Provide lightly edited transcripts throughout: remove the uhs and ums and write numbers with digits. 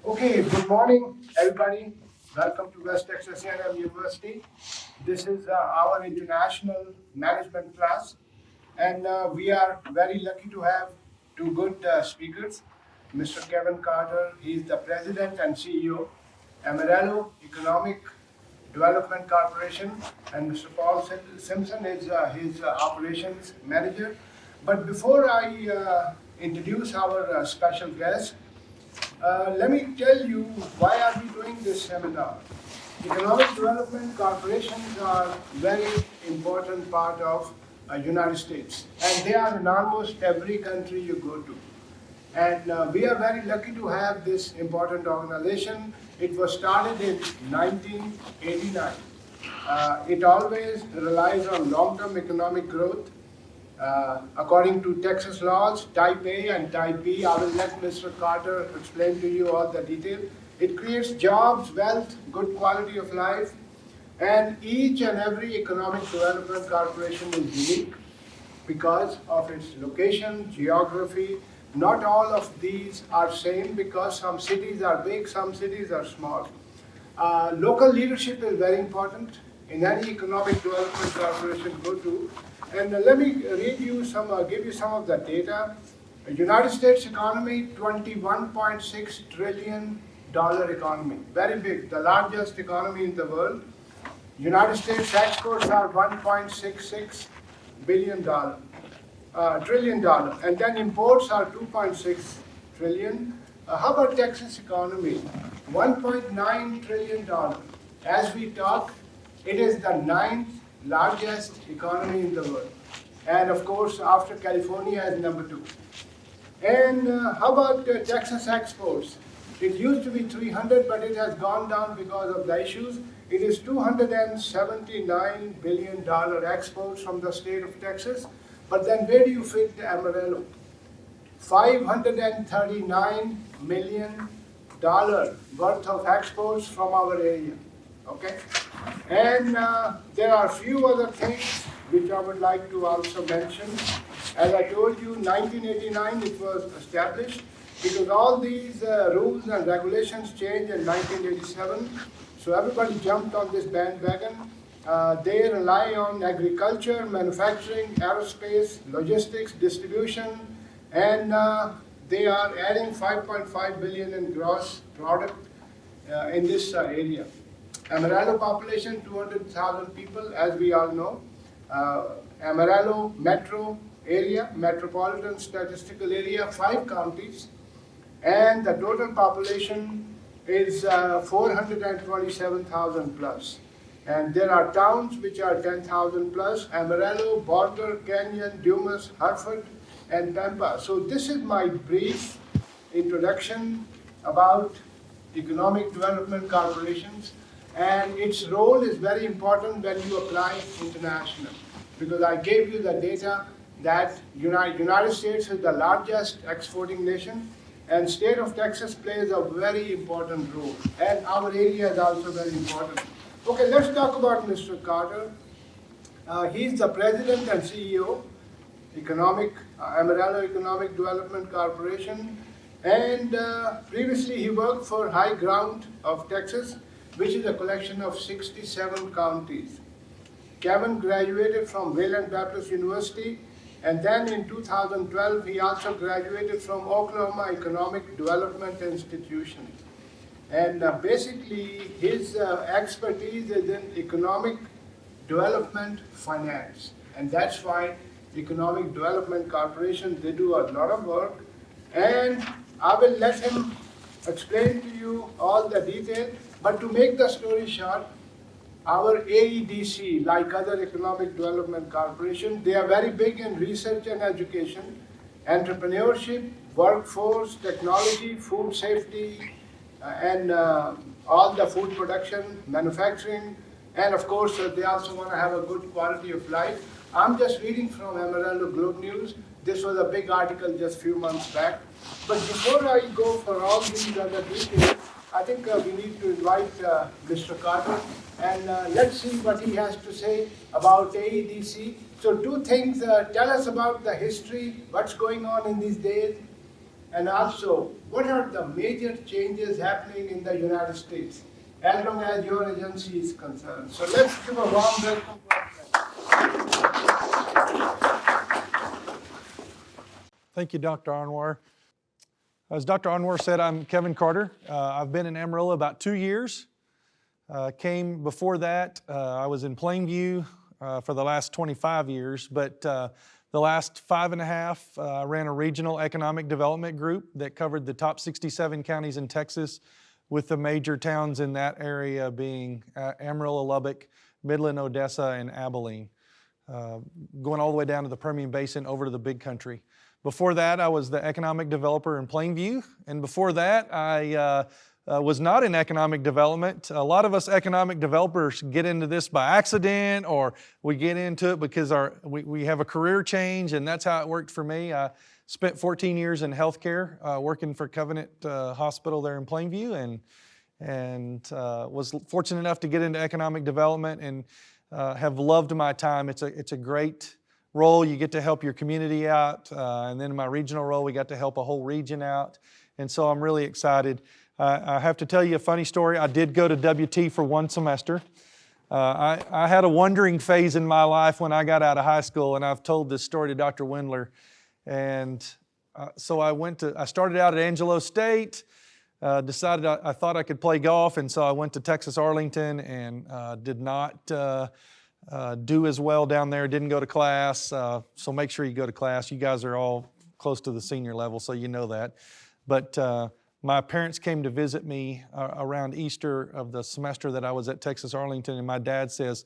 Okay, good morning, everybody. Welcome to West Texas A&M University. This is our international management class, and we are very lucky to have two good speakers. Mr. Kevin Carter, he is the president and CEO, Amarillo Economic Development Corporation, and Mr. Paul Simpson is his operations manager. But before I introduce our special guest, let me tell you why are we doing this seminar. Economic development corporations are very important part of United States, and they are in almost every country you go to. And we are very lucky to have this important organization. It was started in 1989. It always relies on long-term economic growth. According to Texas laws, Type A and Type B, I will let Mr. Carter explain to you all the detail. It creates jobs, wealth, good quality of life, and each and every economic development corporation is unique because of its location, geography. Not all of these are same because some cities are big, some cities are small. Local leadership is very important in any economic development corporation go to. And let me read you some, give you some of the data. The United States economy, $21.6 trillion economy, very big, the largest economy in the world. United States exports are $1.66 trillion, and then imports are $2.6 trillion. How about Texas economy? $1.9 trillion. As we talk, it is the ninth largest economy in the world. And of course, after California is number 2. And how about Texas exports? It used to be 300, but it has gone down because of the issues. It is $279 billion exports from the state of Texas. But then where do you fit the Amarillo? $539 million worth of exports from our area. Okay? And there are a few other things which I would like to also mention. As I told you, 1989 it was established because all these rules and regulations changed in 1987. So everybody jumped on this bandwagon. They rely on agriculture, manufacturing, aerospace, logistics, distribution, and they are adding 5.5 billion in gross product in this area. Amarillo population, 200,000 people, as we all know. Amarillo metro area, metropolitan statistical area, 5 counties, and the total population is 427,000 plus. And there are towns which are 10,000 plus: Amarillo, Boulder, Canyon, Dumas, Hartford, and Tampa. So this is my brief introduction about economic development corporations. And its role is very important when you apply international, because I gave you the data that United States is the largest exporting nation, and state of Texas plays a very important role, and our area is also very important. Okay, let's talk about Mr. Carter. He's the president and CEO, Amarillo Economic Development Corporation, and previously he worked for High Ground of Texas, which is a collection of 67 counties. Kevin graduated from Wayland Baptist University, and then in 2012 he also graduated from Oklahoma Economic Development Institution. And basically his expertise is in economic development finance, and that's why Economic Development Corporation, they do a lot of work, and I will let him explain to you all the detail. But to make the story short, our AEDC, like other economic development corporations, they are very big in research and education, entrepreneurship, workforce, technology, food safety, and all the food production, manufacturing, and of course they also want to have a good quality of life. I'm just reading from Amarillo Globe News. This was a big article just a few months back. But before I go for all these other details, I think we need to invite Mr. Carter, and let's see what he has to say about AEDC. So 2 things, tell us about the history, what's going on in these days, and also what are the major changes happening in the United States as long as your agency is concerned. So let's give a warm welcome to our friends. Thank you, Dr. Anwar. As Dr. Anwar said, I'm Kevin Carter. I've been in Amarillo about 2 years. Before that, I was in Plainview for the last 25 years, but the last 5.5, I ran a regional economic development group that covered the top 67 counties in Texas, with the major towns in that area being Amarillo, Lubbock, Midland, Odessa, and Abilene, going all the way down to the Permian Basin over to the Big Country. Before that, I was the economic developer in Plainview, and before that, I was not in economic development. A lot of us economic developers get into this by accident, or we get into it because we have a career change, and that's how it worked for me. I spent 14 years in healthcare, working for Covenant Hospital there in Plainview, and was fortunate enough to get into economic development and have loved my time. It's a great role. You get to help your community out, and then in my regional role, we got to help a whole region out, and so I'm really excited. I have to tell you a funny story. I did go to WT for 1 semester. I had a wondering phase in my life when I got out of high school, and I've told this story to Dr. Engler. And so I started out at Angelo State, decided I thought I could play golf, and so I went to Texas Arlington and did not do as well down there, didn't go to class. So make sure you go to class. You guys are all close to the senior level, so you know that. But my parents came to visit me around Easter of the semester that I was at Texas Arlington, and my dad says,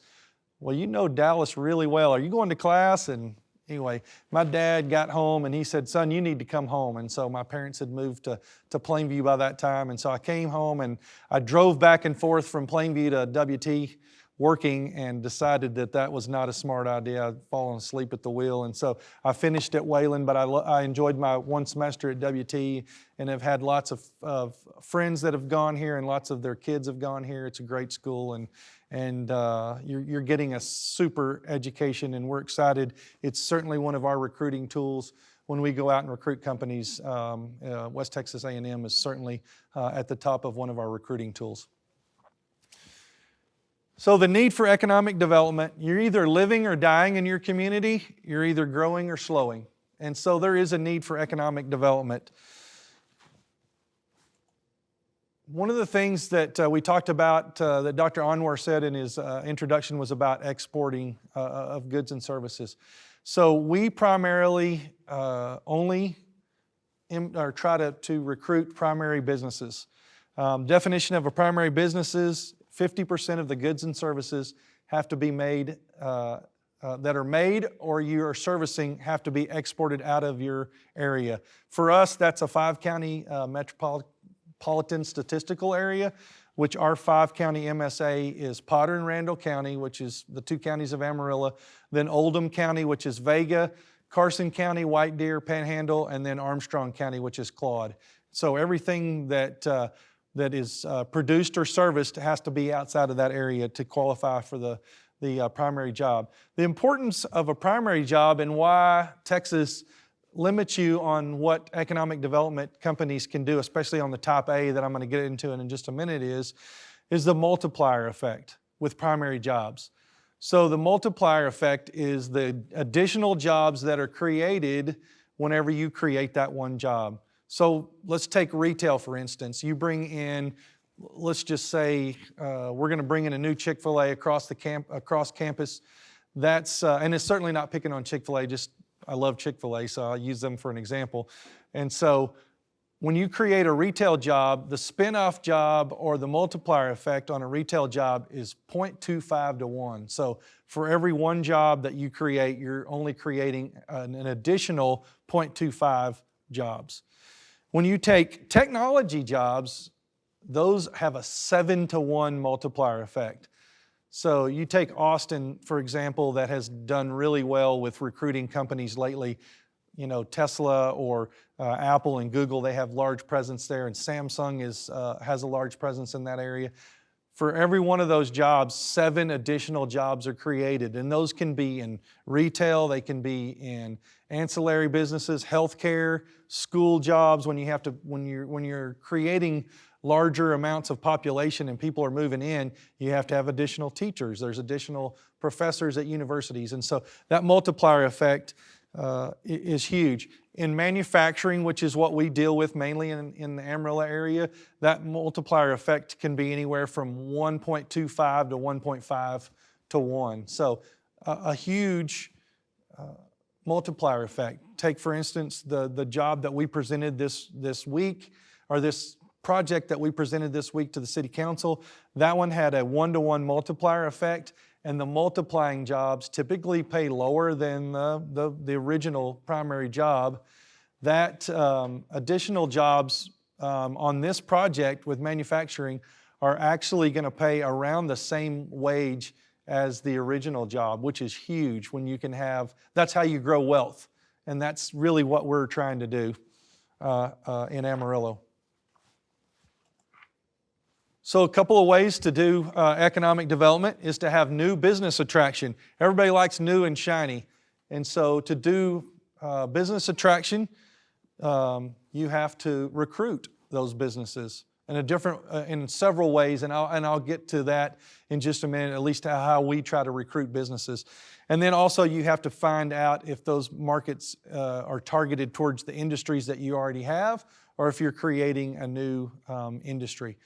"Well, you know Dallas really well. Are you going to class?" And anyway, my dad got home and he said, "Son, you need to come home." And so my parents had moved to Plainview by that time, and so I came home and I drove back and forth from Plainview to WT working, and decided that was not a smart idea. I'd fallen asleep at the wheel, and so I finished at Wayland, but I enjoyed my 1 semester at WT, and have had lots of friends that have gone here, and lots of their kids have gone here. It's a great school, and you're getting a super education, and we're excited. It's certainly one of our recruiting tools when we go out and recruit companies. West Texas A&M is certainly at the top of one of our recruiting tools. So the need for economic development, you're either living or dying in your community, you're either growing or slowing. And so there is a need for economic development. One of the things that we talked about that Dr. Anwar said in his introduction was about exporting of goods and services. So we primarily only try to recruit primary businesses. Definition of a primary business is 50% of the goods and services have to be made, that are made or you are servicing, have to be exported out of your area. For us, that's a 5-county metropolitan statistical area, which our 5-county MSA is Potter and Randall County, which is the 2 counties of Amarillo, then Oldham County, which is Vega, Carson County, White Deer, Panhandle, and then Armstrong County, which is Claude. So everything that is produced or serviced has to be outside of that area to qualify for the primary job. The importance of a primary job and why Texas limits you on what economic development companies can do, especially on the top A that I'm going to get into in just a minute, is the multiplier effect with primary jobs. So the multiplier effect is the additional jobs that are created whenever you create that one job. So let's take retail, for instance. You bring in, let's just say, we're going to bring in a new Chick-fil-A across campus. That's, and it's certainly not picking on Chick-fil-A, just I love Chick-fil-A, so I'll use them for an example. And so when you create a retail job, the spin-off job or the multiplier effect on a retail job is 0.25 to 1. So for every one job that you create, you're only creating an additional 0.25 jobs. When you take technology jobs, those have a 7 to 1 multiplier effect. So you take Austin, for example, that has done really well with recruiting companies lately. You know, Tesla or Apple and Google, they have large presence there, and Samsung has a large presence in that area. For every one of those jobs, 7 additional jobs are created, and those can be in retail, they can be in ancillary businesses, healthcare, school jobs. When you're creating larger amounts of population and people are moving in, you have to have additional teachers. There's additional professors at universities, and so that multiplier effect is huge. In manufacturing, which is what we deal with mainly in the Amarillo area, that multiplier effect can be anywhere from 1.25 to 1.5 to 1. So a huge multiplier effect. Take, for instance, the job that we presented this week, or this project that we presented this week to the City Council. That one had a 1-to-1 multiplier effect, and the multiplying jobs typically pay lower than the original primary job. That additional jobs on this project with manufacturing are actually going to pay around the same wage as the original job, which is huge when you can have, that's how you grow wealth. And that's really what we're trying to do in Amarillo. So a couple of ways to do economic development is to have new business attraction. Everybody likes new and shiny. And so to do business attraction, you have to recruit those businesses in several ways, and I'll get to that in just a minute, at least how we try to recruit businesses. And then also you have to find out if those markets are targeted towards the industries that you already have, or if you're creating a new industry.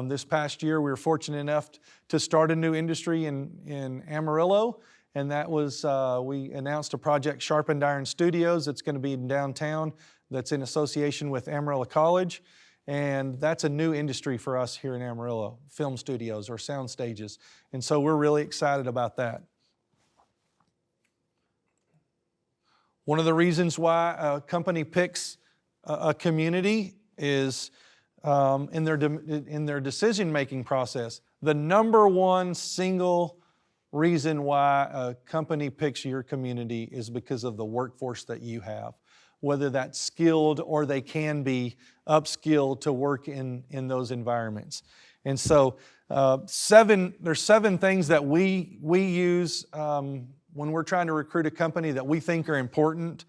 This past year, we were fortunate enough to start a new industry in Amarillo, and that was, we announced a project, Sharpened Iron Studios. It's going to be in downtown, that's in association with Amarillo College, and that's a new industry for us here in Amarillo, film studios or sound stages, and so we're really excited about that. One of the reasons why a company picks a community is in their decision-making process. The number one single reason why a company picks your community is because of the workforce that you have, whether that's skilled or they can be upskilled to work in those environments. And so there's 7 things that we use when we're trying to recruit a company that we think are important.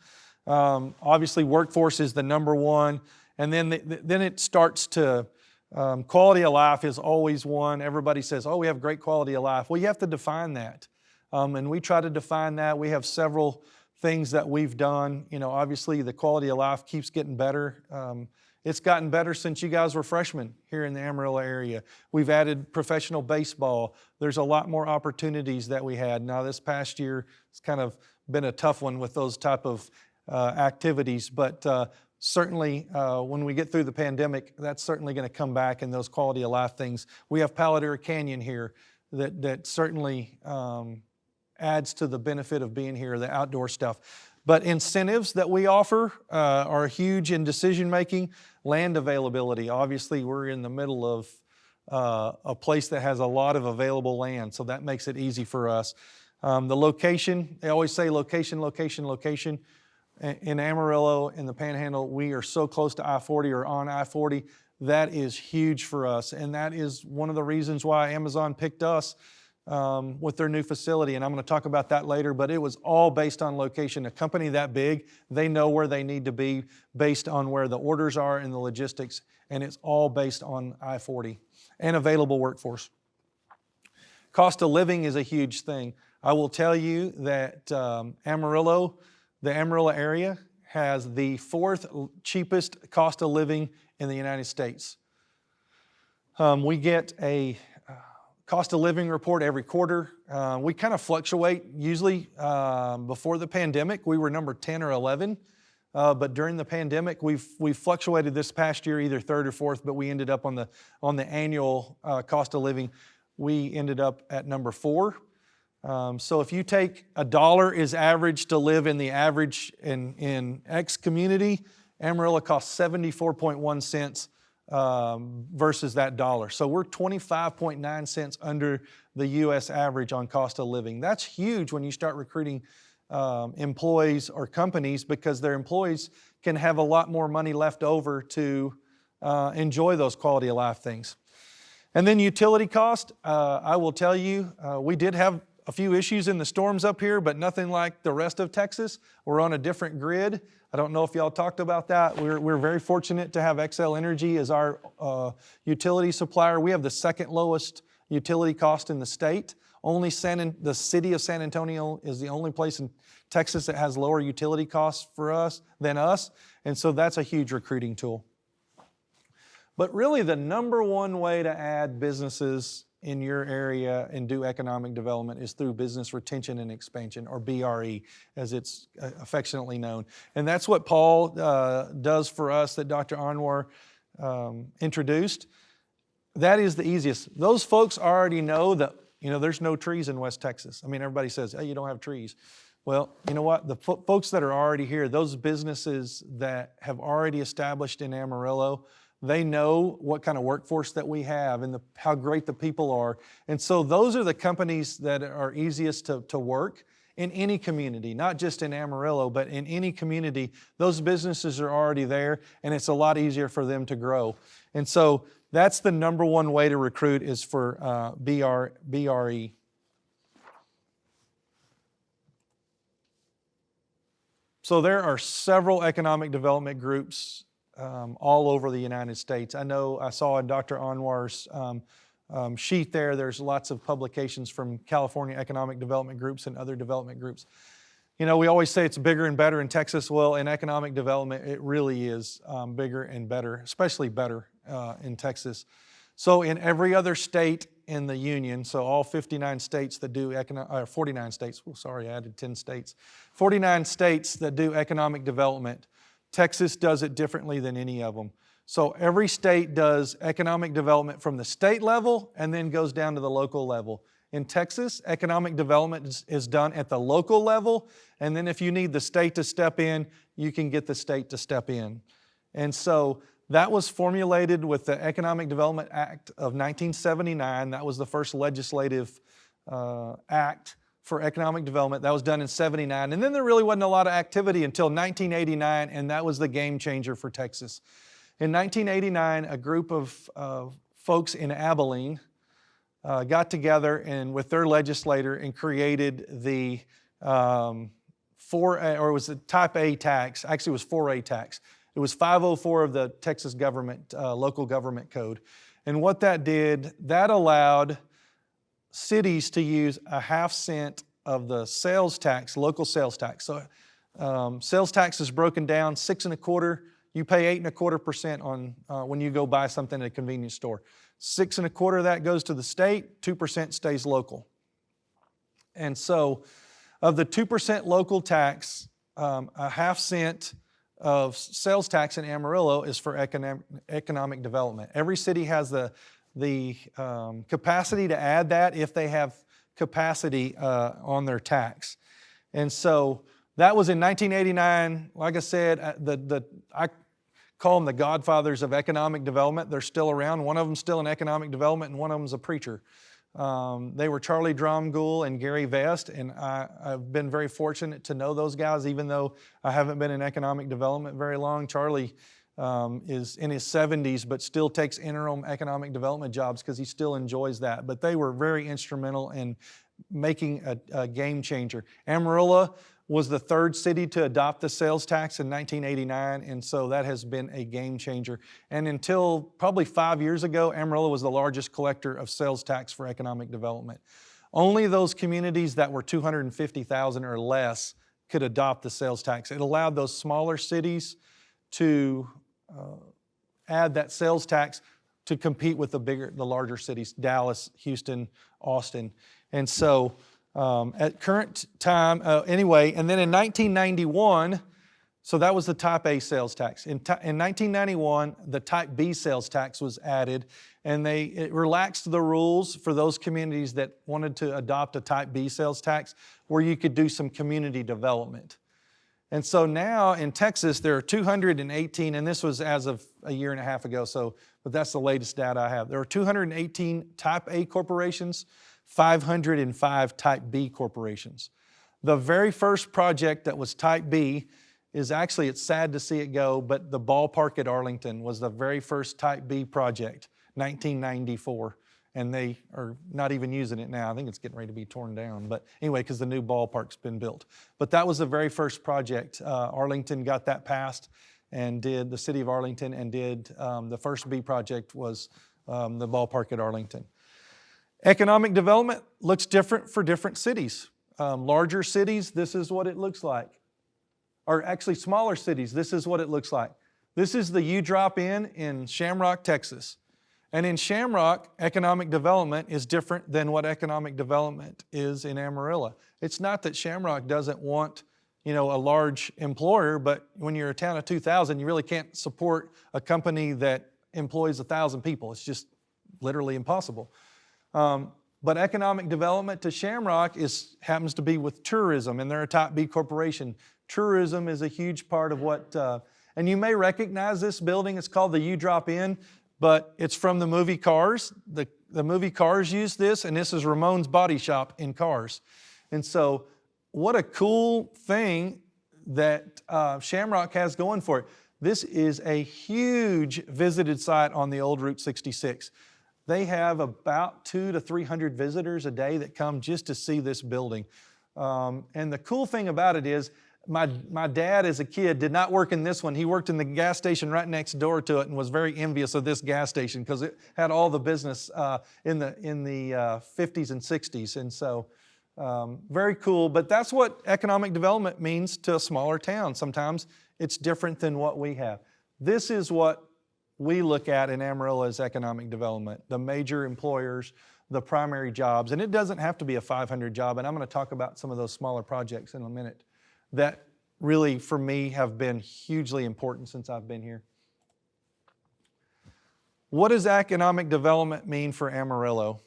Obviously, workforce is the number one. And then it starts to, quality of life is always one. Everybody says, oh, we have great quality of life. Well, you have to define that. And we try to define that. We have several things that we've done. You know, obviously the quality of life keeps getting better. It's gotten better since you guys were freshmen here in the Amarillo area. We've added professional baseball. There's a lot more opportunities that we had. Now this past year, it's kind of been a tough one with those type of activities, but certainly, when we get through the pandemic, that's certainly going to come back, and those quality of life things. We have Paladera Canyon here that certainly adds to the benefit of being here, the outdoor stuff. But incentives that we offer are huge in decision making. Land availability. Obviously, we're in the middle of a place that has a lot of available land, so that makes it easy for us. The location, they always say location, location, location. In Amarillo, in the Panhandle, we are so close to I-40 or on I-40. That is huge for us, and that is one of the reasons why Amazon picked us with their new facility, and I'm going to talk about that later, but it was all based on location. A company that big, they know where they need to be based on where the orders are and the logistics, and it's all based on I-40 and available workforce. Cost of living is a huge thing. I will tell you that Amarillo, the Amarillo area, has the 4th cheapest cost of living in the United States. We get a cost of living report every quarter. We kind of fluctuate. Usually before the pandemic, we were number 10 or 11. But during the pandemic, we've fluctuated this past year either 3rd or 4th, but we ended up on the annual cost of living. We ended up at number 4. So if you take $1 is average to live in the average in X community, Amarillo costs 74.1 cents versus that dollar. So we're 25.9 cents under the U.S. average on cost of living. That's huge when you start recruiting employees or companies, because their employees can have a lot more money left over to enjoy those quality of life things. And then utility cost, I will tell you, we did have a few issues in the storms up here, but nothing like the rest of Texas. We're on a different grid. I don't know if y'all talked about that. We're very fortunate to have XL Energy as our utility supplier. We have the second lowest utility cost in the state. Only the city of San Antonio is the only place in Texas that has lower utility costs than us. And so that's a huge recruiting tool. But really the number one way to add businesses in your area and do economic development is through business retention and expansion, or BRE as it's affectionately known. And that's what Paul does for us that Dr. Anwar introduced. That is the easiest. Those folks already know that, there's no trees in West Texas. I mean, everybody says, hey, you don't have trees. Well, you know what? The folks that are already here, those businesses that have already established in Amarillo, they know what kind of workforce that we have and how great the people are. And so those are the companies that are easiest to work in any community, not just in Amarillo, but in any community. Those businesses are already there, and it's a lot easier for them to grow. And so that's the number one way to recruit is for BRE. So there are several economic development groups all over the United States. I saw in Dr. Anwar's sheet there's lots of publications from California economic development groups and other development groups. We always say it's bigger and better in Texas. Well, in economic development, it really is bigger and better, especially better in Texas. So in every other state in the union, so all 59 states that do 49 states, I added 10 states. 49 states that do economic development, Texas does it differently than any of them. So every state does economic development from the state level and then goes down to the local level. In Texas, economic development is done at the local level, and then if you need the state to step in, you can get the state to step in. And so that was formulated with the Economic Development Act of 1979. That was the first legislative act for economic development. That was done in 79. And then there really wasn't a lot of activity until 1989, and that was the game changer for Texas. In 1989, a group of folks in Abilene got together and with their legislator and created the it was the Type A tax. Actually, it was 4A tax. It was 504 of the Texas government, local government code. And what that did, that allowed cities to use a 1/2 cent of the sales tax, local sales tax. So sales tax is broken down 6 1/4. You pay 8 1/4% on when you go buy something at a convenience store. 6 1/4 of that goes to the state, 2% stays local. And so of the 2% local tax, a 1/2 cent of sales tax in Amarillo is for economic development. Every city has the capacity to add that if they have capacity on their tax. And so that was in 1989. Like I said, I call them the Godfathers of economic development. They're still around. One of them's still in economic development, and one of them's a preacher. They were Charlie Dromgoole and Gary Vest, and I've been very fortunate to know those guys, even though I haven't been in economic development very long. Charlie is in his 70s, but still takes interim economic development jobs because he still enjoys that. But they were very instrumental in making a game changer. Amarillo was the 3rd city to adopt the sales tax in 1989, and so that has been a game changer. And until probably 5 years ago, Amarillo was the largest collector of sales tax for economic development. Only those communities that were 250,000 or less could adopt the sales tax. It allowed those smaller cities to add that sales tax to compete with the larger cities, Dallas, Houston, Austin. And so at current time, anyway, and then in 1991, so that was the Type A sales tax. In 1991, the Type B sales tax was added, and it relaxed the rules for those communities that wanted to adopt a Type B sales tax, where you could do some community development. And so now in Texas, there are 218, and this was as of a year and a half ago, but that's the latest data I have. There are 218 Type A corporations, 505 Type B corporations. The very first project that was Type B is actually, it's sad to see it go, but the ballpark at Arlington was the very first Type B project, 1994. and they are not even using it now. I think it's getting ready to be torn down. But anyway, because the new ballpark's been built. But that was the very first project. Arlington got that passed and did, the city of Arlington, and did the first B project was the ballpark at Arlington. Economic development looks different for different cities. Larger cities, this is what it looks like. Or actually smaller cities, this is what it looks like. This is the U-Drop in Shamrock, Texas. And in Shamrock, economic development is different than what economic development is in Amarillo. It's not that Shamrock doesn't want, a large employer, but when you're a town of 2,000, you really can't support a company that employs 1,000 people. It's just literally impossible. But economic development to Shamrock happens to be with tourism, and they're a top B corporation. Tourism is a huge part of what, and you may recognize this building. It's called the U-Drop Inn, but it's from the movie Cars. The movie Cars used this, and this is Ramon's Body Shop in Cars. And so what a cool thing that Shamrock has going for it. This is a huge visited site on the old Route 66. They have about 200 to 300 visitors a day that come just to see this building. And the cool thing about it is, my dad as a kid did not work in this one. He worked in the gas station right next door to it and was very envious of this gas station because it had all the business in the 50s and 60s. And so very cool. But that's what economic development means to a smaller town. Sometimes it's different than what we have. This is what we look at in Amarillo as economic development, the major employers, the primary jobs. And it doesn't have to be a 500 job. And I'm going to talk about some of those smaller projects in a minute that really, for me, have been hugely important since I've been here. What does economic development mean for Amarillo,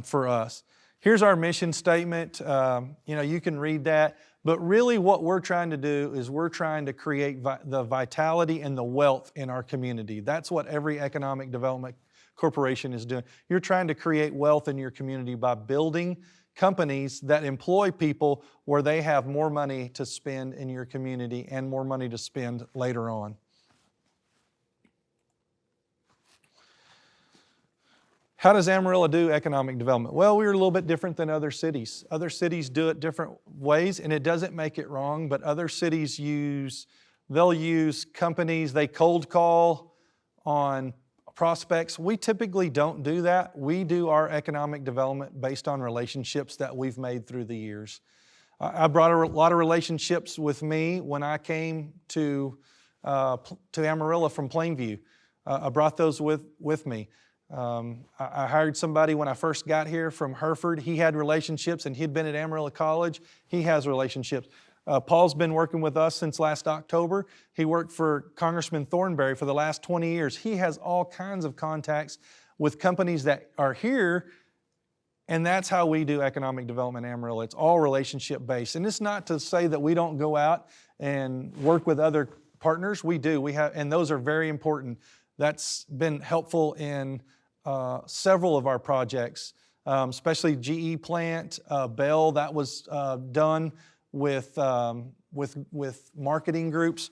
for us? Here's our mission statement. You can read that. But really what we're trying to do is we're trying to create the vitality and the wealth in our community. That's what every economic development corporation is doing. You're trying to create wealth in your community by building companies that employ people where they have more money to spend in your community and more money to spend later on. How does Amarillo do economic development? Well, we're a little bit different than other cities. Other cities do it different ways, and it doesn't make it wrong, but other cities they'll use companies, they cold call on prospects. We typically don't do that. We do our economic development based on relationships that we've made through the years. I brought a lot of relationships with me when I came to Amarillo from Plainview. I brought those with me. I hired somebody when I first got here from Hereford. He had relationships, and he'd been at Amarillo College. He has relationships. Paul's been working with us since last October. He worked for Congressman Thornberry for the last 20 years. He has all kinds of contacts with companies that are here, and that's how we do economic development in Amarillo. It's all relationship based. And it's not to say that we don't go out and work with other partners. We do. And those are very important. That's been helpful in several of our projects, especially GE plant, Bell, that was done with marketing groups.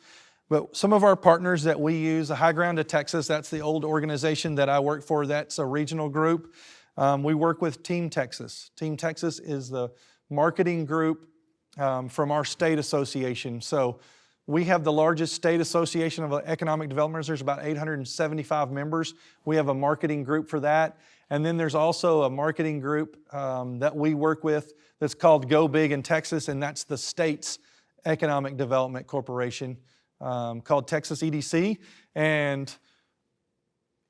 But some of our partners that we use, the High Ground of Texas, that's the old organization that I work for, that's a regional group. We work with Team Texas. Team Texas is the marketing group from our state association. So we have the largest state association of economic developers. There's about 875 members. We have a marketing group for that. And then there's also a marketing group that we work with that's called Go Big in Texas, and that's the state's economic development corporation called Texas EDC. And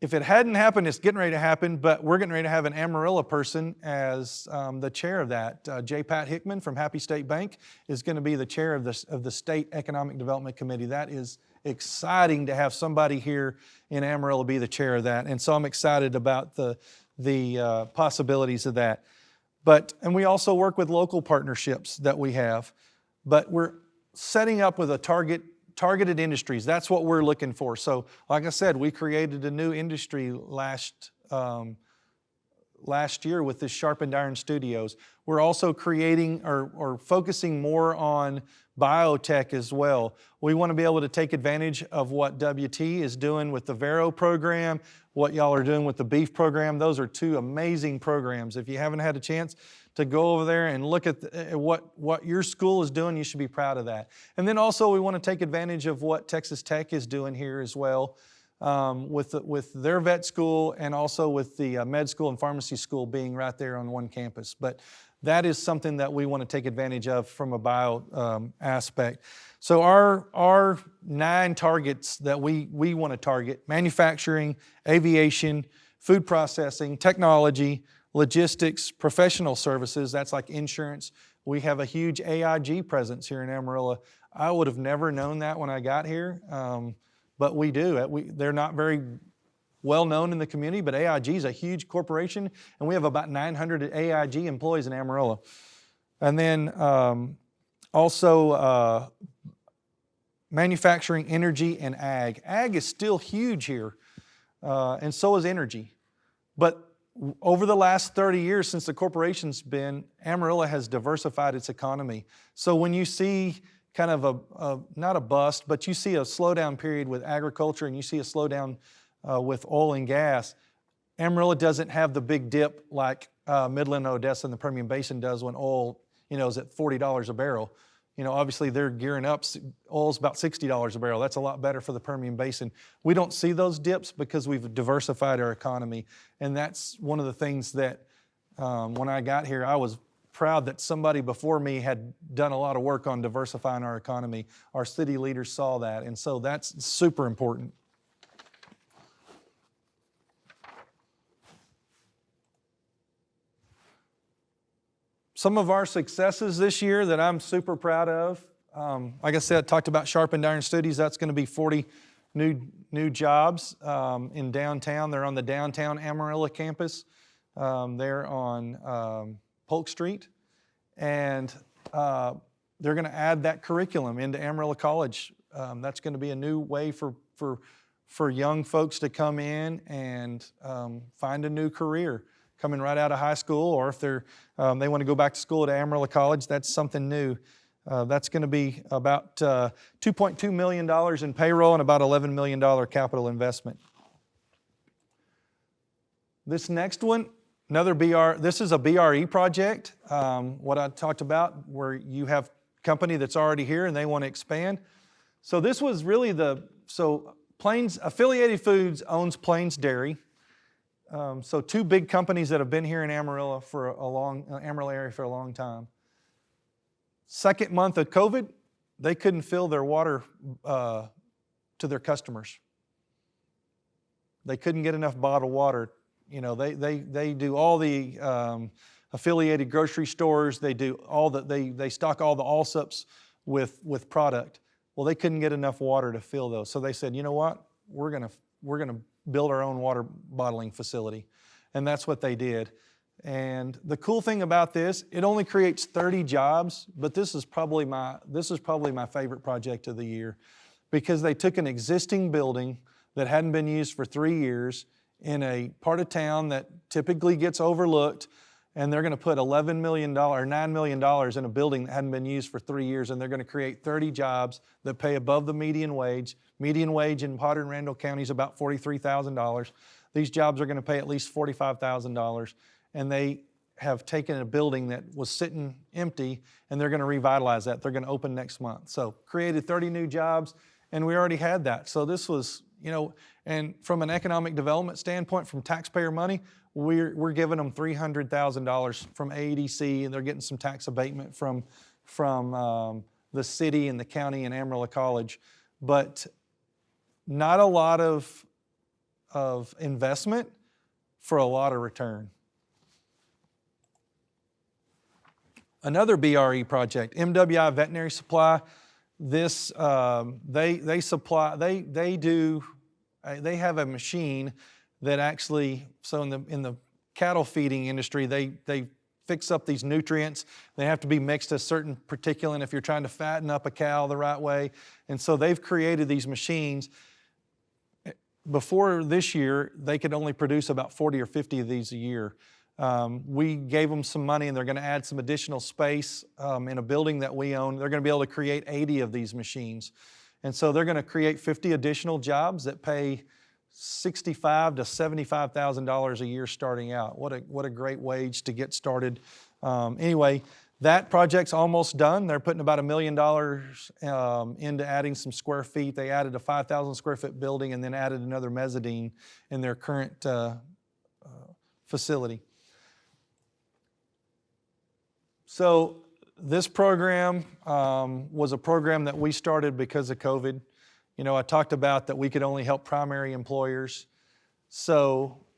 if it hadn't happened, it's getting ready to happen, but we're getting ready to have an Amarillo person as the chair of that. J. Pat Hickman from Happy State Bank is going to be the chair of the State Economic Development Committee. That is exciting to have somebody here in Amarillo be the chair of that. And so I'm excited about the possibilities of that. And we also work with local partnerships that we have, but we're setting up with a targeted industries. That's what we're looking for. So like I said, we created a new industry last last year with this Sharpened Iron Studios. We're also creating or focusing more on biotech as well. We want to be able to take advantage of what WT is doing with the Vero program, what y'all are doing with the beef program. Those are two amazing programs. If you haven't had a chance to go over there and look at what your school is doing, you should be proud of that. And then also we want to take advantage of what Texas Tech is doing here as well, with their vet school and also with the med school and pharmacy school being right there on one campus. But that is something that we want to take advantage of from a bio aspect. So our 9 targets that we want to target: manufacturing, aviation, food processing, technology, logistics, professional services, that's like insurance. We have a huge AIG presence here in Amarillo. I would have never known that when I got here, but we do. They're not very well known in the community, but AIG is a huge corporation, and we have about 900 AIG employees in Amarillo. And then also manufacturing, energy, and ag. Ag is still huge here, and so is energy. But over the last 30 years since the corporation's been, Amarillo has diversified its economy. So when you see kind of not a bust, but you see a slowdown period with agriculture and you see a slowdown with oil and gas, Amarillo doesn't have the big dip like Midland, Odessa, and the Permian Basin does when oil, is at $40 a barrel. Obviously they're gearing up. Oil's about $60 a barrel. That's a lot better for the Permian Basin. We don't see those dips because we've diversified our economy. And that's one of the things that when I got here, I was proud that somebody before me had done a lot of work on diversifying our economy. Our city leaders saw that. And so that's super important. Some of our successes this year that I'm super proud of, like I said, I talked about Sharpened Iron Studios. That's going to be 40 new jobs in downtown. They're on the downtown Amarillo campus. They're on Polk Street. And they're going to add that curriculum into Amarillo College. That's going to be a new way for young folks to come in and find a new career, coming right out of high school, or if they want to go back to school at Amarillo College, that's something new. That's going to be about $2.2 million in payroll and about $11 million capital investment. This next one, this is a BRE project, what I talked about, where you have a company that's already here and they want to expand. So this was really Plains, Affiliated Foods owns Plains Dairy. So 2 big companies that have been here in Amarillo Amarillo area for a long time. Second month of COVID, they couldn't fill their water to their customers. They couldn't get enough bottled water. They do all the affiliated grocery stores. They do they stock all the Allsups with product. Well, they couldn't get enough water to fill those. So they said, you know what? We're gonna build our own water bottling facility. And that's what they did. And the cool thing about this, it only creates 30 jobs, but this is probably my favorite project of the year, because they took an existing building that hadn't been used for 3 years in a part of town that typically gets overlooked, and they're going to put $11 million or $9 million in a building that hadn't been used for 3 years, and they're going to create 30 jobs that pay above the median wage. Median wage in Potter and Randall County is about $43,000. These jobs are going to pay at least $45,000, and they have taken a building that was sitting empty, and they're going to revitalize that. They're going to open next month. So created 30 new jobs, and we already had that. So this was, and from an economic development standpoint, from taxpayer money, we're giving them $300,000 from AEDC, and they're getting some tax abatement from the city and the county and Amarillo College, but not a lot of investment for a lot of return. Another BRE project, Mwi Veterinary Supply. This they have a machine that actually, so in the cattle feeding industry, they fix up these nutrients. They have to be mixed a certain particulate if you're trying to fatten up a cow the right way. And so they've created these machines. Before this year, they could only produce about 40 or 50 of these a year. We gave them some money, and they're going to add some additional space in a building that we own. They're going to be able to create 80 of these machines. And so they're going to create 50 additional jobs that pay $65,000 to $75,000 a year starting out. What a great wage to get started. Anyway, that project's almost done. They're putting about $1 million into adding some square feet. They added a 5,000 square foot building and then added another mezzanine in their current facility. So this program was a program that we started because of COVID. You know, I talked about that we could only help primary employers.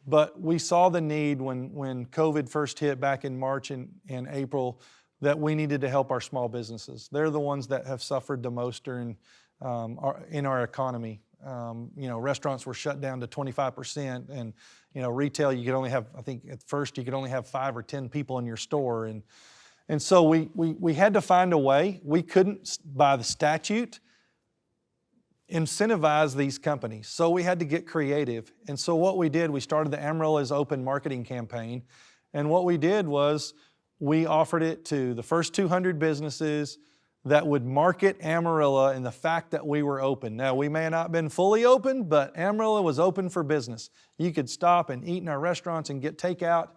But we saw the need when COVID first hit back in March and April that we needed to help our small businesses. They're the ones that have suffered the most in our economy. You know, restaurants were shut down to 25%, and you know, retail you could only have, I think at first you could only have 5 or 10 people in your store, and so we had to find a way. We couldn't, by the statute, incentivize these companies. So we had to get creative. And so what we did, we started the Amarillo is Open marketing campaign. And what we did was we offered it to the first 200 businesses that would market Amarillo and the fact that we were open. Now, we may not have been fully open, but Amarillo was open for business. You could stop and eat in our restaurants and get takeout.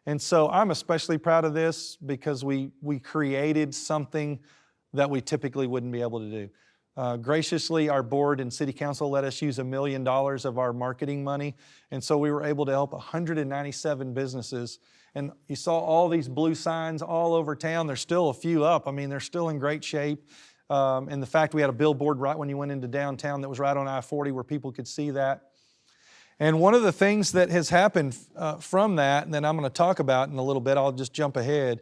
And so I'm especially proud of this because we created something that we typically wouldn't be able to do. Graciously, our board and city council let us use $1 million of our marketing money. And so we were able to help 197 businesses. And you saw all these blue signs all over town. There's still a few up. I mean, they're still in great shape. And the fact we had a billboard right when you went into downtown that was right on I-40 where people could see that. And one of the things that has happened from that, and then I'm going to talk about in a little bit, I'll just jump ahead.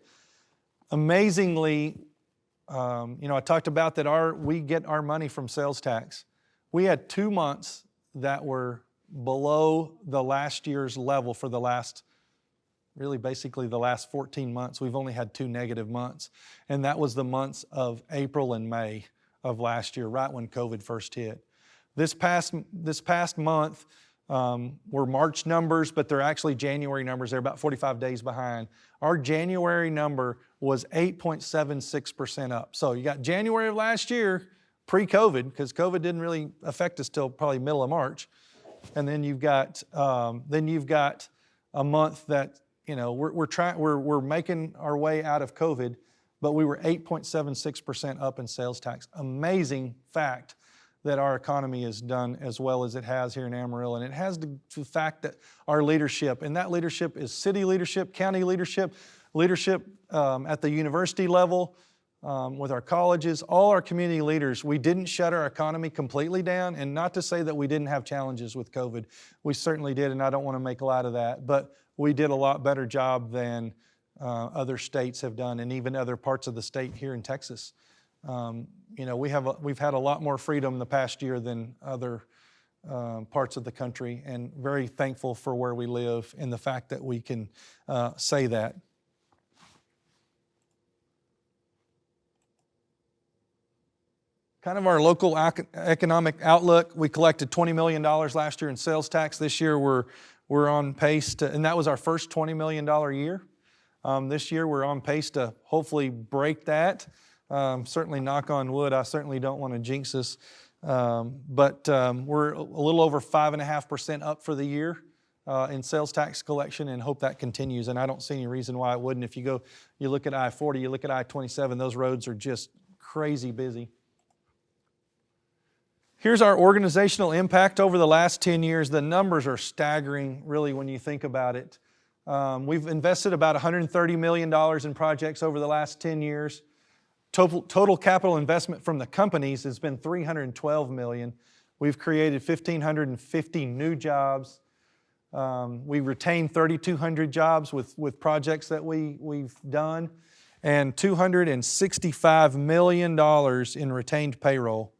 Amazingly, you know, I talked about that we get our money from sales tax. We had 2 months that were below the last year's level for the last, really basically the last 14 months. We've only had 2 negative months. And that was the months of April and May of last year, right when COVID first hit. This past month were March numbers, but they're actually January numbers. They're about 45 days behind. Our January number was 8.76% up. So you got January of last year, pre-COVID, because COVID didn't really affect us till probably middle of March. And then you've got a month that, you know, we're making our way out of COVID, but we were 8.76% up in sales tax. Amazing fact that our economy has done as well as it has here in Amarillo. And it has the fact that our leadership, and that leadership is city leadership, county leadership, at the university level, with our colleges, all our community leaders. We didn't shut our economy completely down, and not to say that we didn't have challenges with COVID. We certainly did, and I don't want to make light of that, but we did a lot better job than other states have done, and even other parts of the state here in Texas. You know, we've had a lot more freedom the past year than other parts of the country, and very thankful for where we live and the fact that we can say that. Kind of our local economic outlook, we collected $20 million last year in sales tax. This year we're on pace to, and that was our first $20 million year. This year we're on pace to hopefully break that. Certainly knock on wood, I certainly don't want to jinx us. But we're a little over 5.5% up for the year in sales tax collection, and hope that continues. And I don't see any reason why it wouldn't. If you look at I-40, you look at I-27, those roads are just crazy busy. Here's our organizational impact over the last 10 years. The numbers are staggering, really, when you think about it. We've invested about $130 million in projects over the last 10 years. Total capital investment from the companies has been $312 million. We've created 1,550 new jobs. We retained 3,200 jobs with projects that we've done, and $265 million in retained payroll,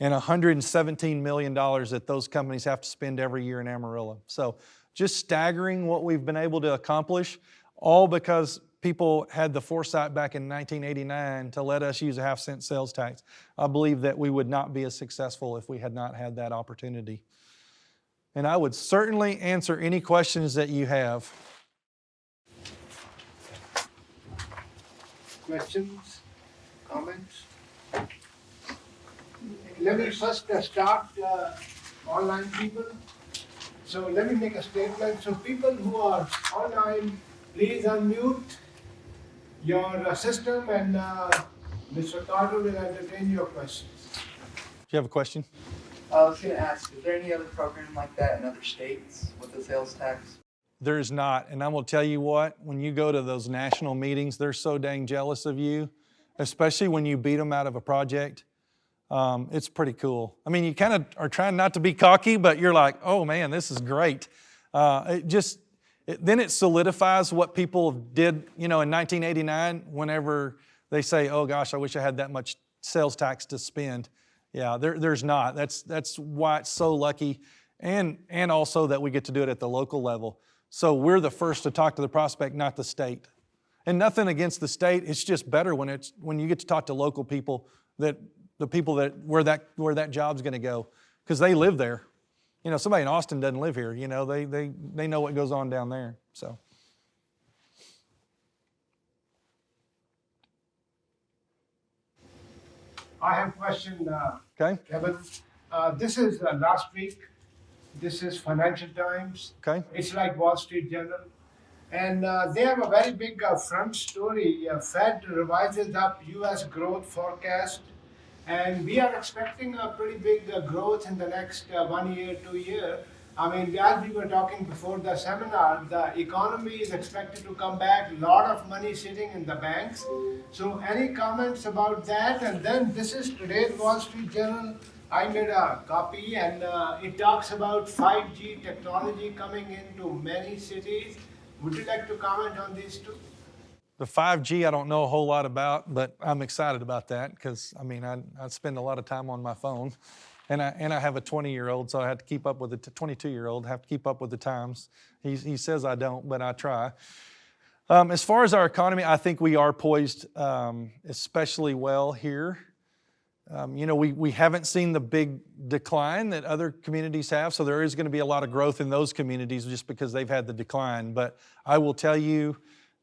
and $117 million that those companies have to spend every year in Amarillo. So just staggering what we've been able to accomplish, all because people had the foresight back in 1989 to let us use a 1/2-cent sales tax. I believe that we would not be as successful if we had not had that opportunity. And I would certainly answer any questions that you have. questions, comments? Let me first start online people. So let me make a statement. So people who are online, please unmute your system and Mr. Carter will entertain your questions. Do you have a question? I was going to ask, is there any other program like that in other states with the sales tax? There's not, and I'm gonna tell you what, when you go to those national meetings, they're so dang jealous of you, especially when you beat them out of a project. It's pretty cool. I mean, you kind of are trying not to be cocky, but you're like, oh man, this is great. Then it solidifies what people did, in 1989, whenever they say, oh gosh, I wish I had that much sales tax to spend. Yeah, there's not. That's why it's so lucky, and also that we get to do it at the local level. So we're the first to talk to the prospect, not the state. And nothing against the state. It's just better when you get to talk to local people, that the people where that job's going to go, because they live there. Somebody in Austin doesn't live here. They know what goes on down there. So. I have a question, Okay. Kevin. This is last week. This is Financial Times. Okay. It's like Wall Street Journal. And they have a very big front story. Fed revises up U.S. growth forecast. And we are expecting a pretty big growth in the next 1 year, 2 year. I mean, as we were talking before the seminar, the economy is expected to come back, a lot of money sitting in the banks. So any comments about that? And then this is today's Wall Street Journal. I made a copy, and it talks about 5G technology coming into many cities. Would you like to comment on these two? The 5G I don't know a whole lot about, but I'm excited about that because, I spend a lot of time on my phone. And I have a 20-year-old, so I have to keep up with the 22-year-old, have to keep up with the times. He says I don't, but I try. As far as our economy, I think we are poised especially well here. We haven't seen the big decline that other communities have, so there is going to be a lot of growth in those communities just because they've had the decline. But I will tell you,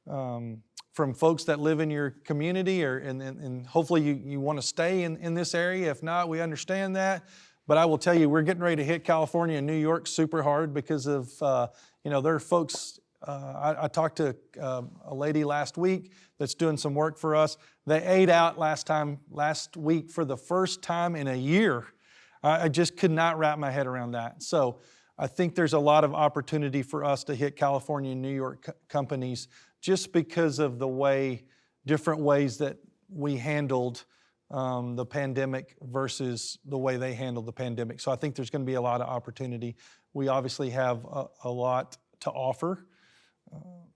from folks that live in your community, and hopefully you want to stay in this area. If not, we understand that. But I will tell you, we're getting ready to hit California and New York super hard because of, there are folks. I talked to a lady last week that's doing some work for us. They ate out last week for the first time in a year. I just could not wrap my head around that. So I think there's a lot of opportunity for us to hit California and New York companies just because of different ways that we handled the pandemic versus the way they handled the pandemic. So I think there's going to be a lot of opportunity. We obviously have a lot to offer.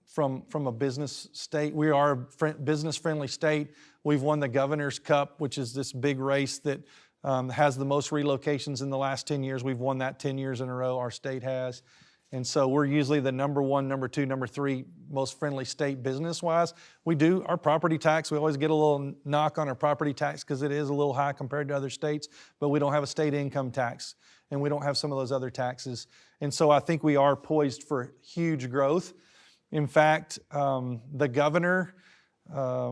From a business state. We are a business-friendly state. We've won the Governor's Cup, which is this big race that has the most relocations in the last 10 years. We've won that 10 years in a row, our state has. And so we're usually the number 1, number 2, number 3 most friendly state business-wise. We do our property tax. We always get a little knock on our property tax because it is a little high compared to other states, but we don't have a state income tax, and we don't have some of those other taxes. And so I think we are poised for huge growth. In fact, the governor,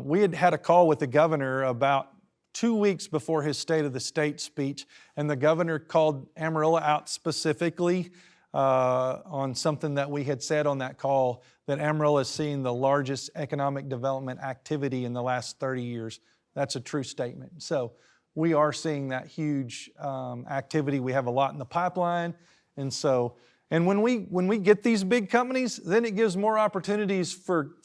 we had a call with the governor about 2 weeks before his State of the State speech, and the governor called Amarillo out specifically on something that we had said on that call, that Amarillo is seeing the largest economic development activity in the last 30 years. That's a true statement. So we are seeing that huge activity. We have a lot in the pipeline, and when we get these big companies, then it gives more opportunities for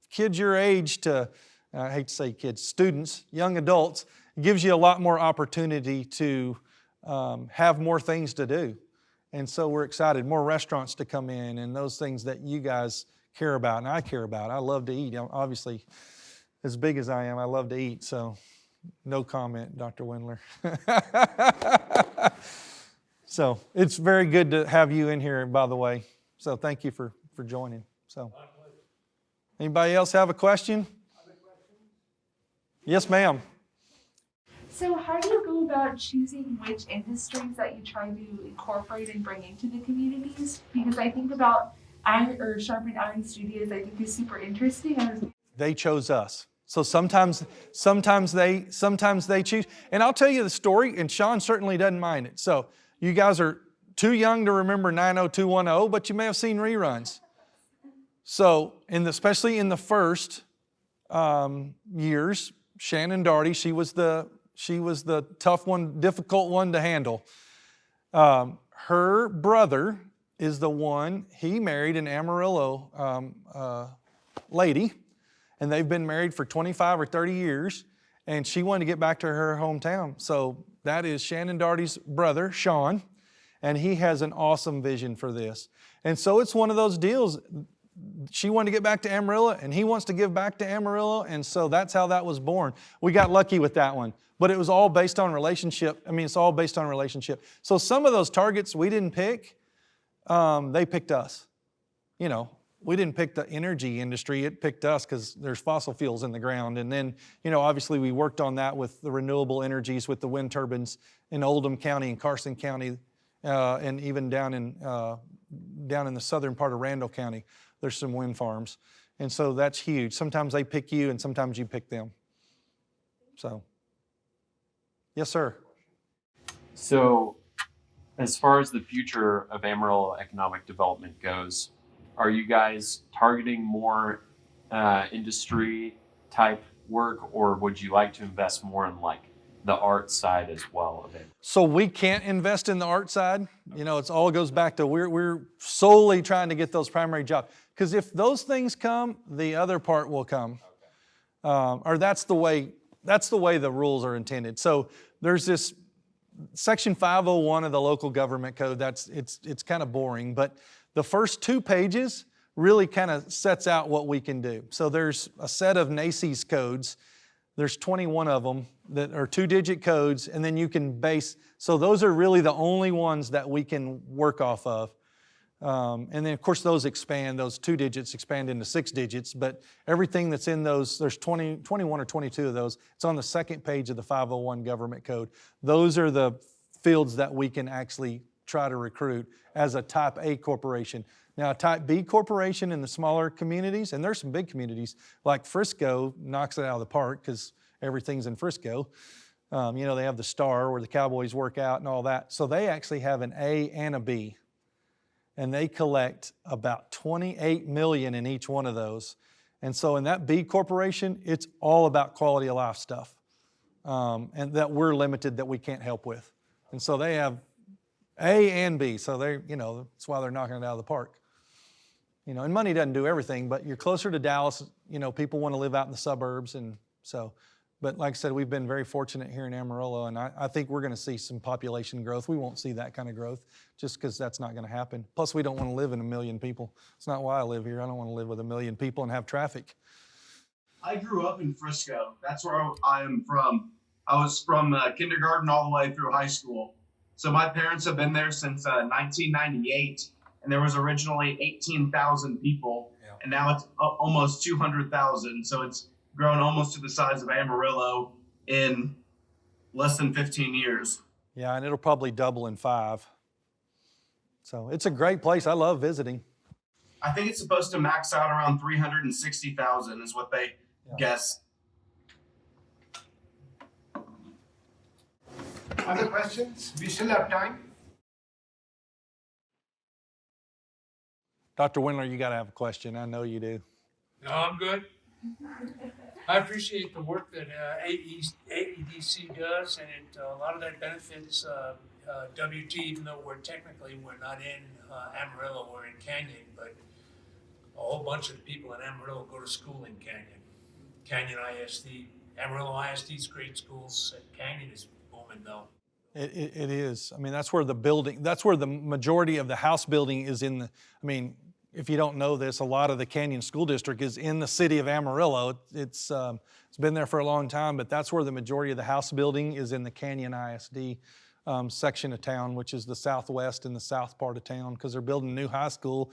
kids your age to, I hate to say kids, students, young adults. It gives you a lot more opportunity to have more things to do. And so we're excited, more restaurants to come in and those things that you guys care about and I care about. I love to eat. Obviously, as big as I am, I love to eat. So no comment, Dr. Wendler. So it's very good to have you in here, by the way. So thank you for joining. So, anybody else have a question? Yes, ma'am. So how do you go about choosing which industries that you try to incorporate and bring into the communities? Because I think about Sharp and Iron Studios, I think is super interesting. They chose us. So sometimes they choose. And I'll tell you the story, and Sean certainly doesn't mind it. So you guys are too young to remember 90210, but you may have seen reruns. So especially in the first years, Shannon Darty, she was the tough one, difficult one to handle. Her brother is the one, he married an Amarillo lady, and they've been married for 25 or 30 years, and she wanted to get back to her hometown. So that is Shannon Darty's brother, Sean, and he has an awesome vision for this. And so it's one of those deals. She wanted to get back to Amarillo, and he wants to give back to Amarillo, and so that's how that was born. We got lucky with that one, but it was all based on relationship. I mean, it's all based on relationship. So some of those targets we didn't pick, they picked us. You know, we didn't pick the energy industry, it picked us because there's fossil fuels in the ground. And then, you know, obviously we worked on that with the renewable energies, with the wind turbines in Oldham County and Carson County, and even down in the southern part of Randall County. There's some wind farms. And so that's huge. Sometimes they pick you and sometimes you pick them. So, yes, sir. So, as far as the future of Amarillo economic development goes, are you guys targeting more industry type work, or would you like to invest more in like the art side as well of it? So we can't invest in the art side. You know, it all goes back to we're solely trying to get those primary jobs. Because if those things come, the other part will come. Or that's the way the rules are intended. So there's this Section 501 of the local government code. It's kind of boring, but the first 2 pages really kind of sets out what we can do. So there's a set of NACES codes. There's 21 of them that are 2-digit codes, and then you can base. So those are really the only ones that we can work off of. And then, of course, those 2 digits expand into 6 digits, but everything that's in those, there's 21 or 22 of those. It's on the second page of the 501 government code. Those are the fields that we can actually try to recruit as a type A corporation. Now, a type B corporation in the smaller communities, and there's some big communities, like Frisco knocks it out of the park because everything's in Frisco. You know, they have the Star where the Cowboys work out and all that. So they actually have an A and a B. And they collect about 28 million in each one of those. And so in that B corporation, it's all about quality of life stuff. And that we're limited, that we can't help with. And so they have A and B. So they, you know, that's why they're knocking it out of the park. You know, and money doesn't do everything, but you're closer to Dallas. You know, people want to live out in the suburbs. And so, but like I said, we've been very fortunate here in Amarillo, and I think we're going to see some population growth. We won't see that kind of growth just because that's not going to happen. Plus, we don't want to live in 1 million people. It's not why I live here. I don't want to live with 1 million people and have traffic. I grew up in Frisco. That's where I am from. I was from kindergarten all the way through high school. So my parents have been there since 1998, and there was originally 18,000 people, and now it's almost 200,000. So it's grown almost to the size of Amarillo in less than 15 years. Yeah, and it'll probably double in 5. So it's a great place. I love visiting. I think it's supposed to max out around 360,000 is what they guess. Other questions? We still have time. Dr. Windler, you got to have a question. I know you do. No, I'm good. I appreciate the work that AEDC does, and a lot of that benefits WT, even though we're not in Amarillo, we're in Canyon, but a whole bunch of the people in Amarillo go to school in Canyon. Canyon ISD, Amarillo ISD is great schools. Canyon is booming though. It is. I mean, that's where the majority of the house building is in the, I mean, if you don't know this, a lot of the Canyon School District is in the city of Amarillo. It's been there for a long time, but that's where the majority of the house building is, in the Canyon ISD section of town, which is the southwest and the south part of town, because they're building a new high school.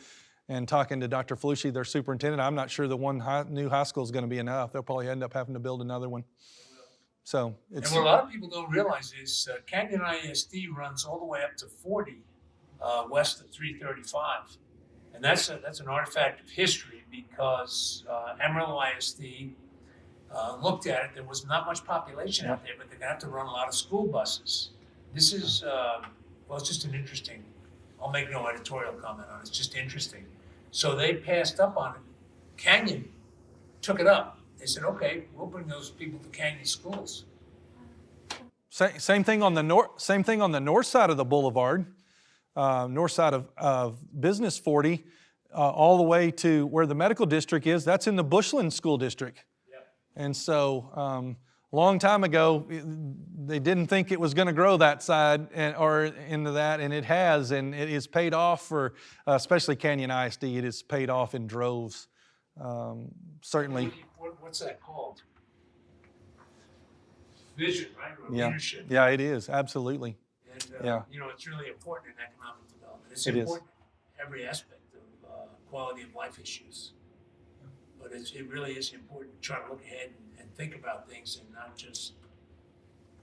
And talking to Dr. Flushy, their superintendent, I'm not sure the new high school is going to be enough. They'll probably end up having to build another one. So it's, and what a lot of people don't realize is Canyon ISD runs all the way up to 40 west of 335. And that's an artifact of history, because Amarillo ISD looked at it, there was not much population out there, but they're gonna have to run a lot of school buses. This is, well, it's just an interesting, I'll make no editorial comment on it, it's just interesting. So they passed up on it. Canyon took it up. They said, okay, we'll bring those people to Canyon schools. Same thing on the north side of the boulevard, north side of Business 40, all the way to where the medical district is. That's in the Bushland School District. And so a long time ago, they didn't think it was going to grow that side or into that, and it has, and it is paid off for, especially Canyon ISD, it is paid off in droves, certainly. What's that called? Vision, right? Or Yeah. leadership. Yeah, it is, absolutely. And, Yeah. you know, it's really important in economic development. It's It is. important in every aspect of quality of life issues. But it really is important to try to look ahead and think about things and not just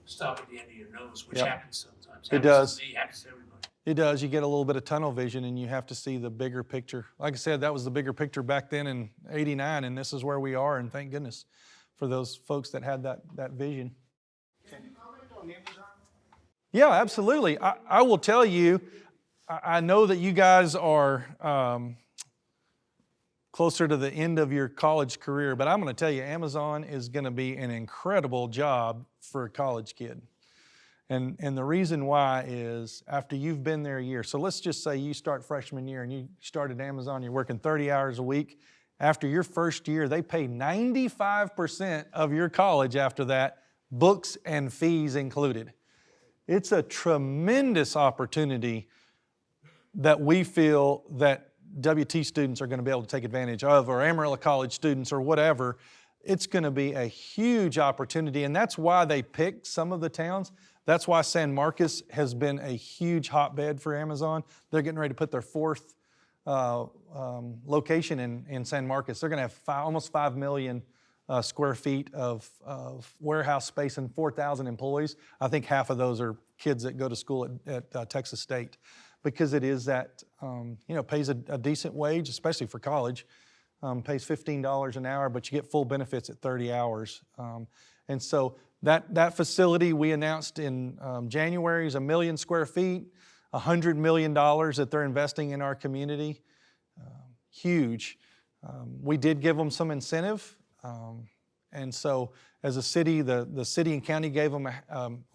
stop at the end of your nose, which Yep. happens sometimes. It does. To me, happens to everybody. It does. You get a little bit of tunnel vision and you have to see the bigger picture. Like I said, that was the bigger picture back then in '89, and this is where we are, and thank goodness for those folks that had that vision. Can you comment on Amazon? Yeah, absolutely. I will tell you, I know that you guys are closer to the end of your college career, but I'm going to tell you, Amazon is going to be an incredible job for a college kid. And the reason why is after you've been there a year. So let's just say you start freshman year and you start at Amazon, you're working 30 hours a week. After your first year, they pay 95% of your college after that, books and fees included. It's a tremendous opportunity that we feel that WT students are going to be able to take advantage of, or Amarillo College students or whatever. It's going to be a huge opportunity, and that's why they picked some of the towns. That's why San Marcos has been a huge hotbed for Amazon. They're getting ready to put their fourth location in San Marcos. They're going to have almost 5 million square feet of warehouse space and 4,000 employees. I think half of those are kids that go to school at Texas State, because it is that, pays a decent wage, especially for college, pays $15 an hour, but you get full benefits at 30 hours. And so that facility we announced in January is 1 million square feet, $100 million that they're investing in our community. Huge. We did give them some incentive. And so as a city, the city and county gave them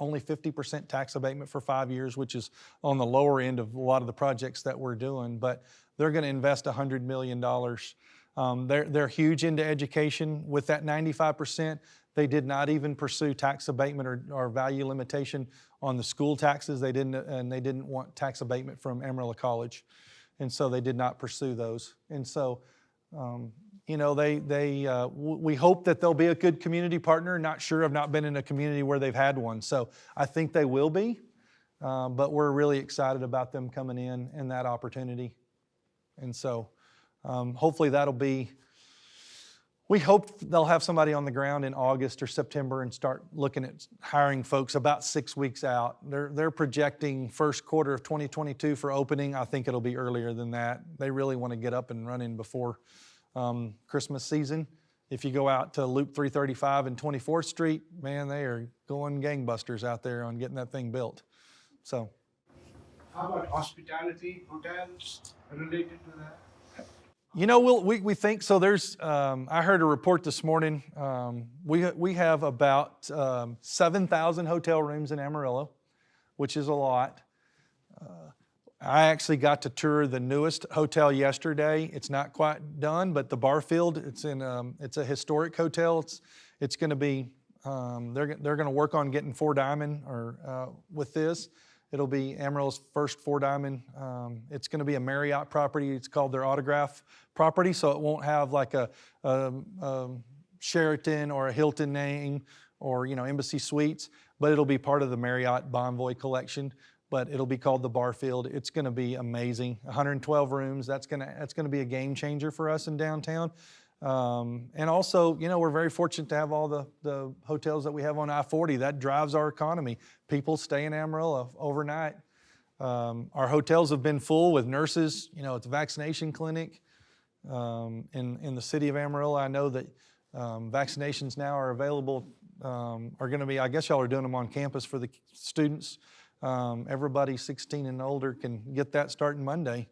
only 50% tax abatement for 5 years, which is on the lower end of a lot of the projects that we're doing, but they're going to invest $100 million. They're huge into education. With that 95%, they did not even pursue tax abatement or value limitation on the school taxes. They didn't want tax abatement from Amarillo College. And so they did not pursue those. And so, we hope that they'll be a good community partner. Not sure, I've not been in a community where they've had one. So I think they will be, but we're really excited about them coming in and that opportunity. And so hopefully we hope they'll have somebody on the ground in August or September and start looking at hiring folks about 6 weeks out. They're projecting first quarter of 2022 for opening. I think it'll be earlier than that. They really want to get up and running before Christmas season. If you go out to Loop 335 and 24th Street, man, they are going gangbusters out there on getting that thing built. So, How about hospitality, hotels related to that? We think so. There's, I heard a report this morning. We have about 7,000 hotel rooms in Amarillo, which is a lot. I actually got to tour the newest hotel yesterday. It's not quite done, but the Barfield, it's a historic hotel. It's going to be, they're going to work on getting 4 diamond with this. It'll be Amarillo's first 4 diamond. It's going to be a Marriott property. It's called their Autograph property, so it won't have like a Sheraton or a Hilton name or Embassy Suites, but it'll be part of the Marriott Bonvoy collection. But it'll be called the Barfield. It's going to be amazing. 112 rooms. That's going to be a game changer for us in downtown. And also, we're very fortunate to have all the hotels that we have on I-40. That drives our economy. People stay in Amarillo overnight. Our hotels have been full with nurses. It's a vaccination clinic in the city of Amarillo. I know that Vaccinations now are available, are going to be, I guess y'all are doing them on campus for the students. Everybody 16 and older can get that starting Monday.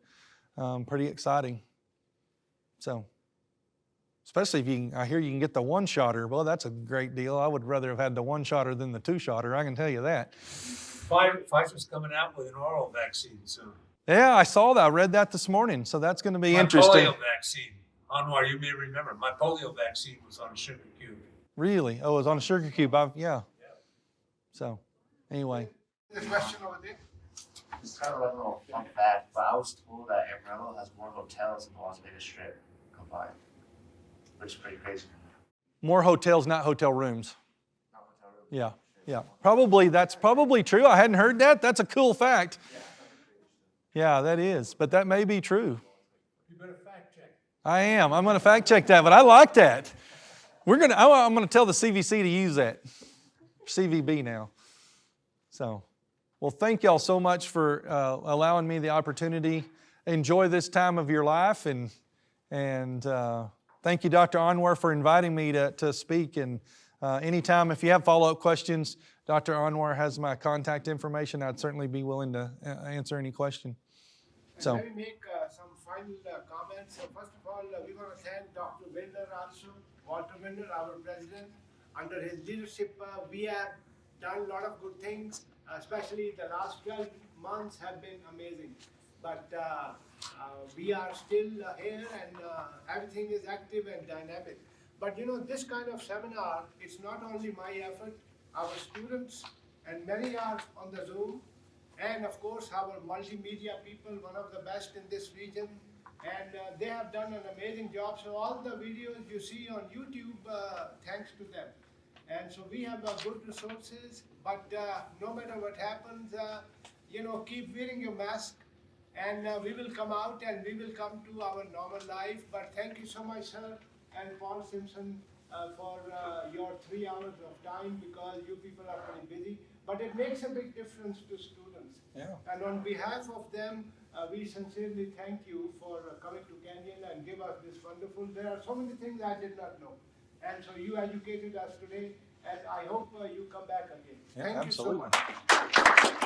Pretty exciting. So, especially if you can, I hear you can get the one-shotter. Well, that's a great deal. I would rather have had the one-shotter than the two-shotter, I can tell you that. Pfizer's coming out with an oral vaccine soon. Yeah, I saw that. I read that this morning. So that's going to be interesting. My polio vaccine. Anwar, you may remember, my polio vaccine was on a sugar cube. Really? Oh, it was on a sugar cube. Yeah. So, anyway. The question over there. It's kind of like a little fun fact, but I was told that Amarillo has more hotels than the Las Vegas Strip combined, which is pretty crazy. More hotels, not hotel rooms. Not hotel rooms. Yeah, yeah. Probably, that's probably true. I hadn't heard that. That's a cool fact. Yeah, that is. But that may be true. You better fact check. I am. I'm going to fact check that, but I like that. I'm going to tell the CVC to use that. CVB now. So. Well, thank y'all so much for allowing me the opportunity. Enjoy this time of your life, and thank you, Dr. Anwar, for inviting me to speak. And anytime, if you have follow-up questions, Dr. Anwar has my contact information. I'd certainly be willing to answer any question. So. Let me make some final comments. First of all, we want to thank Dr. Engler also, Walter Engler, our president. Under his leadership, we have done a lot of good things. Especially the last 12 months have been amazing. But we are still here, and everything is active and dynamic. But you know, this kind of seminar, it's not only my effort, our students, and many are on the Zoom, and of course our multimedia people, one of the best in this region, and they have done an amazing job. So all the videos you see on YouTube, thanks to them. And so we have good resources, but no matter what happens, you know, keep wearing your mask, and we will come out and we will come to our normal life. But thank you so much, sir, and Paul Simpson, for your 3 hours of time, because you people are very busy. But it makes a big difference to students. Yeah. And on behalf of them, we sincerely thank you for coming to Canyon and give us this wonderful. There are so many things I did not know. And so you educated us today, and I hope you come back again. Yeah, Thank absolutely. you so much.